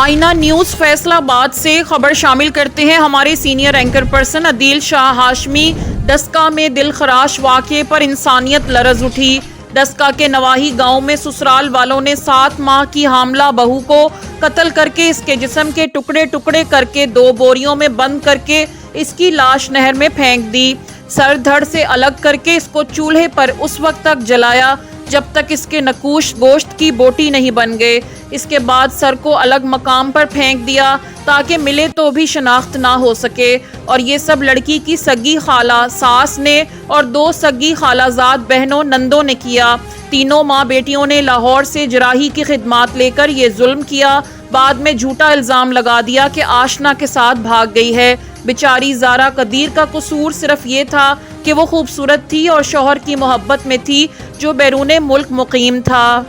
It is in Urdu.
آئینہ نیوز فیصل آباد سے خبر شامل کرتے ہیں ہمارے سینئر اینکر پرسن عدیل شاہ ہاشمی۔ ڈسکہ میں دل خراش واقعے پر انسانیت لرز اٹھی۔ ڈسکہ کے نواحی گاؤں میں سسرال والوں نے 7 ماہ کی حاملہ بہو کو قتل کر کے اس کے جسم کے ٹکڑے ٹکڑے کر کے 2 بوریوں میں بند کر کے اس کی لاش نہر میں پھینک دی۔ سر دھڑ سے الگ کر کے اس کو چولہے پر اس وقت تک جلایا جب تک اس کے نقوش گوشت کی بوٹی نہیں بن گئے۔ اس کے بعد سر کو الگ مقام پر پھینک دیا تاکہ ملے تو بھی شناخت نہ ہو سکے، اور یہ سب لڑکی کی سگی خالہ ساس نے اور 2 سگی خالہ زاد بہنوں نندوں نے کیا۔ تینوں ماں بیٹیوں نے لاہور سے جراحی کی خدمات لے کر یہ ظلم کیا، بعد میں جھوٹا الزام لگا دیا کہ آشنا کے ساتھ بھاگ گئی ہے۔ بیچاری زارا قدیر کا قصور صرف یہ تھا کہ وہ خوبصورت تھی اور شوہر کی محبت میں تھی جو بیرون ملک مقیم تھا۔